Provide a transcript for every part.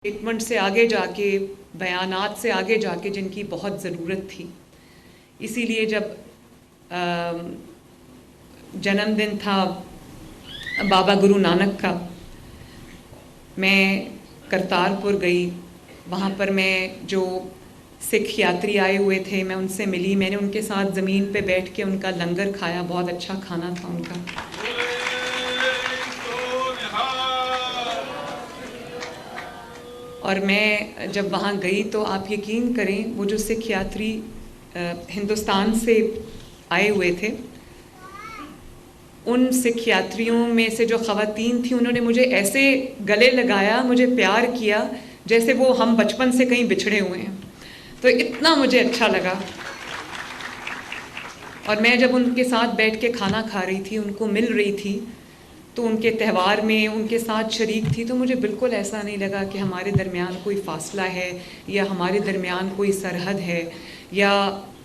Statement سے آگے جا کے، بیانات سے آگے جا کے جن کی بہت ضرورت تھی. اسی لیے جب جنم دن تھا بابا گرو نانک کا، میں کرتارپور گئی. وہاں پر میں جو سکھ یاتری آئے ہوئے تھے میں ان سے ملی. میں نے ان کے ساتھ زمین پہ بیٹھ کے ان کا لنگر کھایا. بہت اچھا کھانا تھا ان کا. اور میں جب وہاں گئی تو آپ یقین کریں وہ جو سکھ یاتری ہندوستان سے آئے ہوئے تھے، ان سکھ یاتریوں میں سے جو خواتین تھیں انہوں نے مجھے ایسے گلے لگایا، مجھے پیار کیا جیسے وہ ہم بچپن سے کہیں بچھڑے ہوئے ہیں. تو اتنا مجھے اچھا لگا. اور میں جب ان کے ساتھ بیٹھ کے کھانا کھا رہی تھی، ان کو مل رہی تھی، تو ان کے تہوار میں ان کے ساتھ شریک تھی، تو مجھے بالکل ایسا نہیں لگا کہ ہمارے درمیان کوئی فاصلہ ہے یا ہمارے درمیان کوئی سرحد ہے یا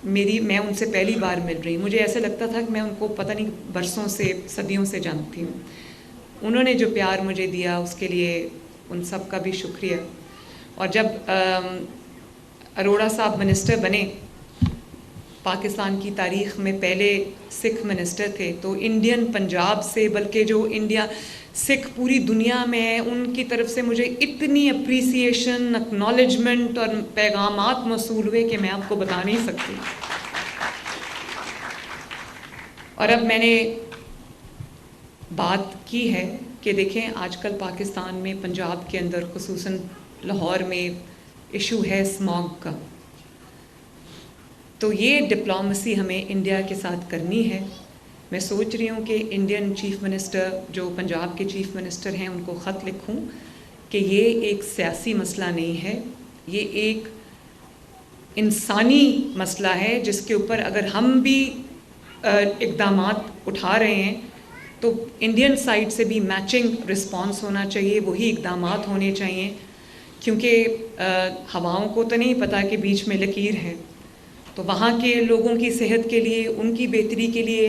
میں ان سے پہلی بار مل رہی. مجھے ایسا لگتا تھا کہ میں ان کو پتہ نہیں برسوں سے، صدیوں سے جانتی ہوں. انہوں نے جو پیار مجھے دیا اس کے لیے ان سب کا بھی شکریہ. اور جب اروڑہ صاحب منسٹر بنے، پاکستان کی تاریخ میں پہلے سکھ منسٹر تھے، تو انڈین پنجاب سے، بلکہ جو انڈیا سکھ پوری دنیا میں ہے، ان کی طرف سے مجھے اتنی اپریسیشن، اکنالجمنٹ اور پیغامات موصول ہوئے کہ میں آپ کو بتا نہیں سکتی. اور اب میں نے بات کی ہے کہ دیکھیں آج کل پاکستان میں، پنجاب کے اندر خصوصاً لاہور میں ایشو ہے اسموگ کا. تو یہ ڈپلومیسی ہمیں انڈیا کے ساتھ کرنی ہے. میں سوچ رہی ہوں کہ انڈین چیف منسٹر جو پنجاب کے چیف منسٹر ہیں ان کو خط لکھوں کہ یہ ایک سیاسی مسئلہ نہیں ہے، یہ ایک انسانی مسئلہ ہے جس کے اوپر اگر ہم بھی اقدامات اٹھا رہے ہیں تو انڈین سائڈ سے بھی میچنگ رسپانس ہونا چاہیے، وہی اقدامات ہونے چاہیے. کیونکہ ہواؤں کو تو نہیں پتہ کہ بیچ میں لکیر ہے. تو وہاں کے لوگوں کی صحت کے لیے، ان کی بہتری کے لیے،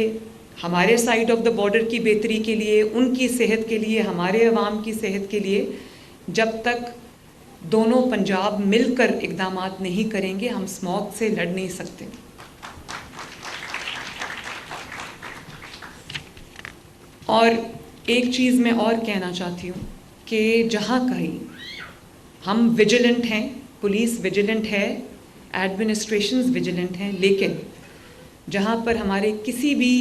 ہمارے سائڈ آف دا بارڈر کی بہتری کے لیے، ان کی صحت کے لیے، ہمارے عوام کی صحت کے لیے، جب تک دونوں پنجاب مل کر اقدامات نہیں کریں گے ہم اسموگ سے لڑ نہیں سکتے. اور ایک چیز میں اور کہنا چاہتی ہوں کہ جہاں کہیں ہم ویجیلنٹ ہیں، پولیس ویجیلنٹ ہے، ایڈمنسٹریشنز ویجیلنٹ ہیں، لیکن جہاں پر ہمارے کسی بھی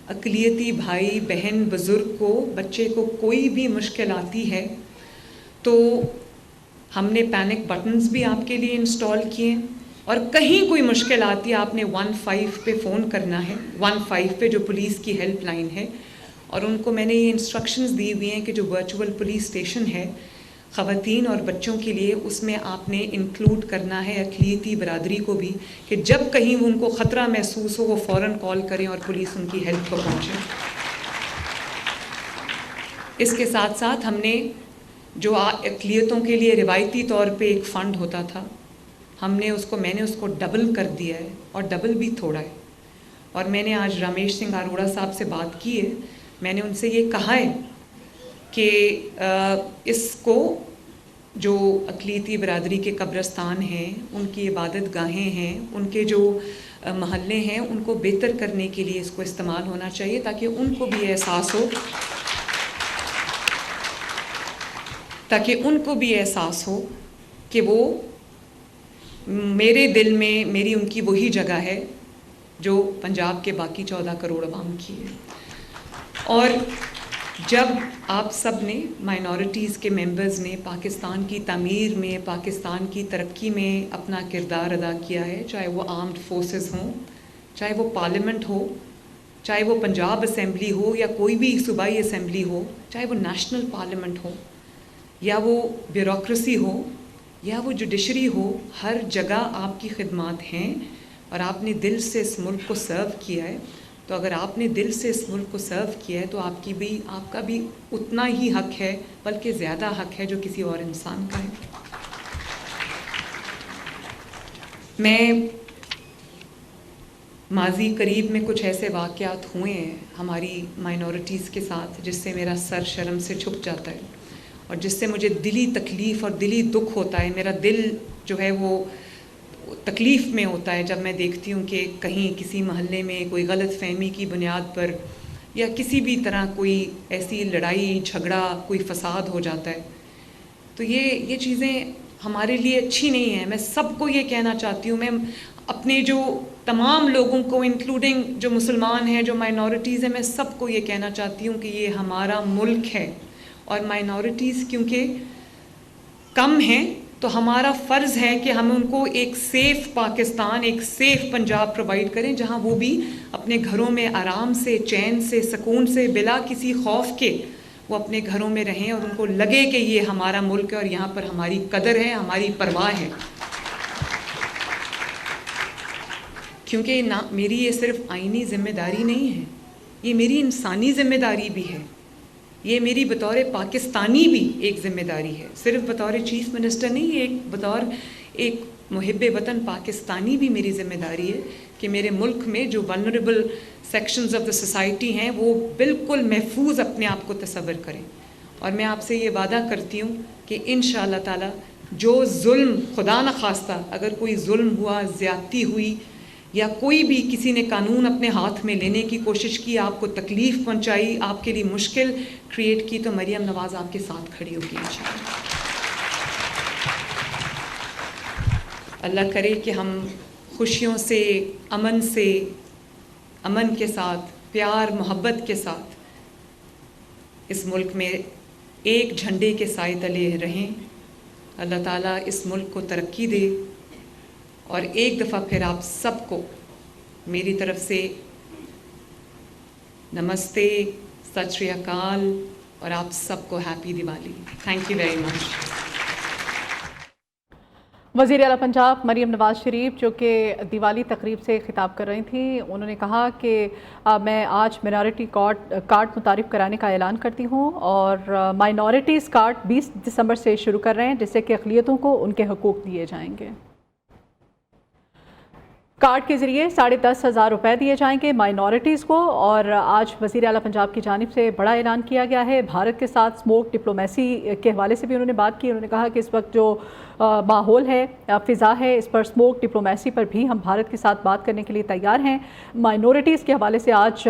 اقلیتی بھائی بہن، بزرگ کو، بچے کو کوئی بھی مشکل آتی ہے تو ہم نے پینک بٹنز بھی آپ کے لیے انسٹال کیے. اور کہیں کوئی مشکل آتی ہے آپ نے 15 پہ فون کرنا ہے، 15 پہ جو پولیس کی ہیلپ لائن ہے. اور ان کو میں نے یہ انسٹرکشنز دی ہوئی ہیں کہ جو ورچوئل پولیس اسٹیشن ہے خواتین اور بچوں کے لیے، اس میں آپ نے انکلوڈ کرنا ہے اقلیتی برادری کو بھی، کہ جب کہیں ان کو خطرہ محسوس ہو وہ فوراً کال کریں اور پولیس ان کی ہیلپ کو پہنچے. اس کے ساتھ ساتھ ہم نے جو اقلیتوں کے لیے روایتی طور پہ ایک فنڈ ہوتا تھا، میں نے اس کو ڈبل کر دیا ہے، اور ڈبل بھی تھوڑا ہے. اور میں نے آج رمیش سنگھ اروڑہ صاحب سے بات کی ہے. میں نے ان سے یہ کہا ہے کہ اس کو جو اقلیتی برادری کے قبرستان ہیں، ان کی عبادت گاہیں ہیں، ان کے جو محلے ہیں، ان کو بہتر کرنے کے لیے اس کو استعمال ہونا چاہیے، تاکہ ان کو بھی احساس ہو کہ وہ میرے دل میں میری ان کی وہی جگہ ہے جو پنجاب کے باقی 14 کروڑ عوام کی ہے. اور جب آپ سب نے، مائنورٹیز کے ممبرز نے، پاکستان کی تعمیر میں، پاکستان کی ترقی میں اپنا کردار ادا کیا ہے، چاہے وہ آرمڈ فورسز ہوں، چاہے وہ پارلیمنٹ ہو، چاہے وہ پنجاب اسمبلی ہو یا کوئی بھی صوبائی اسمبلی ہو، چاہے وہ نیشنل پارلیمنٹ ہو یا وہ بیوروکریسی ہو یا وہ جوڈیشری ہو، ہر جگہ آپ کی خدمات ہیں. اور آپ نے دل سے اس ملک کو سرو کیا ہے. تو اگر آپ نے دل سے اس ملک کو سرو کیا ہے تو آپ کا بھی اتنا ہی حق ہے، بلکہ زیادہ حق ہے جو کسی اور انسان کا ہے. میں ماضی قریب میں کچھ ایسے واقعات ہوئے ہیں ہماری مائنورٹیز کے ساتھ جس سے میرا سر شرم سے جھک جاتا ہے. اور جس سے مجھے دلی تکلیف اور دلی دکھ ہوتا ہے. میرا دل جو ہے وہ تکلیف میں ہوتا ہے جب میں دیکھتی ہوں کہ کہیں کسی محلے میں کوئی غلط فہمی کی بنیاد پر یا کسی بھی طرح کوئی ایسی لڑائی جھگڑا کوئی فساد ہو جاتا ہے. تو یہ چیزیں ہمارے لیے اچھی نہیں ہیں. میں سب کو یہ کہنا چاہتی ہوں, میں اپنے جو تمام لوگوں کو انکلوڈنگ جو مسلمان ہیں, جو مائنورٹیز ہیں, میں سب کو یہ کہنا چاہتی ہوں کہ یہ ہمارا ملک ہے, اور مائنورٹیز کیونکہ کم ہیں تو ہمارا فرض ہے کہ ہم ان کو ایک سیف پاکستان, ایک سیف پنجاب پرووائڈ کریں, جہاں وہ بھی اپنے گھروں میں آرام سے, چین سے, سکون سے, بلا کسی خوف کے وہ اپنے گھروں میں رہیں اور ان کو لگے کہ یہ ہمارا ملک ہے اور یہاں پر ہماری قدر ہے, ہماری پرواہ ہے. کیونکہ میری یہ صرف آئینی ذمہ داری نہیں ہے, یہ میری انسانی ذمہ داری بھی ہے, یہ میری بطور پاکستانی بھی ایک ذمہ داری ہے, صرف بطور چیف منسٹر نہیں, ایک بطور ایک محب وطن پاکستانی بھی میری ذمہ داری ہے کہ میرے ملک میں جو vulnerable sections of the society ہیں وہ بالکل محفوظ اپنے آپ کو تصور کریں. اور میں آپ سے یہ وعدہ کرتی ہوں کہ انشاءاللہ تعالی جو ظلم, خدا نخواستہ اگر کوئی ظلم ہوا, زیادتی ہوئی, یا کوئی بھی کسی نے قانون اپنے ہاتھ میں لینے کی کوشش کی, آپ کو تکلیف پہنچائی, آپ کے لیے مشکل کریٹ کی, تو مریم نواز آپ کے ساتھ کھڑی ہوگی انشاءاللہ. اللہ کرے کہ ہم خوشیوں سے, امن کے ساتھ, پیار محبت کے ساتھ اس ملک میں ایک جھنڈے کے سائے تلے رہیں. اللہ تعالیٰ اس ملک کو ترقی دے. اور ایک دفعہ پھر آپ سب کو میری طرف سے نمستے, ست شری اکال, اور آپ سب کو happy Diwali. Thank you very much. وزیر اعلیٰ پنجاب مریم نواز شریف جو کہ دیوالی تقریب سے خطاب کر رہی تھیں, انہوں نے کہا کہ میں آج مائنورٹی کارڈ متعارف کرانے کا اعلان کرتی ہوں, اور مائنورٹیز کارڈ 20 دسمبر سے شروع کر رہے ہیں, جس سے کہ اقلیتوں کو ان کے حقوق دیے جائیں گے. کارڈ کے ذریعے 10,500 روپے دیے جائیں گے مائنورٹیز کو. اور آج وزیر اعلیٰ پنجاب کی جانب سے بڑا اعلان کیا گیا ہے. بھارت کے ساتھ اسموک ڈپلومیسی کے حوالے سے بھی انہوں نے بات کی. انہوں نے کہا کہ اس وقت جو ماحول ہے, فضا ہے, اس پر اسموک ڈپلومیسی پر بھی ہم بھارت کے ساتھ بات کرنے کے لیے تیار ہیں. مائنورٹیز کے حوالے سے آج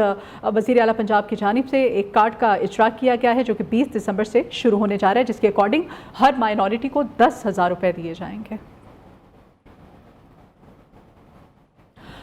وزیر اعلیٰ پنجاب کی جانب سے ایک کارڈ کا اجرا کیا گیا ہے جو کہ 20 دسمبر سے شروع ہونے جا رہا ہے, جس کے اکارڈنگ ہر مائنورٹی کو 10,000 روپے دیے جائیں گے.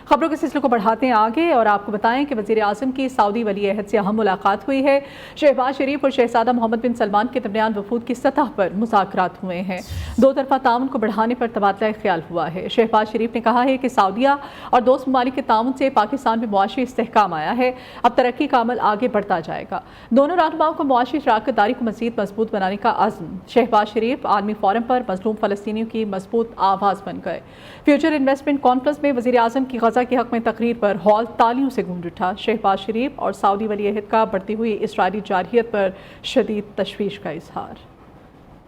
خبروں کے سلسلے کو بڑھاتے ہیں آگے اور آپ کو بتائیں کہ وزیر اعظم کی سعودی ولی عہد سے اہم ملاقات ہوئی ہے. شہباز شریف اور شہزادہ محمد بن سلمان کے درمیان وفود کی سطح پر مذاکرات ہوئے ہیں. دو طرفہ تعاون کو بڑھانے پر تبادلہ خیال ہوا ہے. شہباز شریف نے کہا ہے کہ سعودیہ اور دوست ممالک کے تعاون سے پاکستان میں معاشی استحکام آیا ہے, اب ترقی کا عمل آگے بڑھتا جائے گا. دونوں رہنماؤں کو معاشی شراکت داری کو مزید مضبوط بنانے کا عزم. شہباز شریف عالمی فورم پر مظلوم فلسطینیوں کی مضبوط آواز بن گئے. فیوچر انویسٹمنٹ کانفرنس میں وزیر اعظم کی غزہ کے حق میں تقریر پر ہال تالیوں سے گونج اٹھا. شہباز شریف اور سعودی ولی عہد کا بڑھتی ہوئی اسرائیلی جارحیت پر شدید تشویش کا اظہار.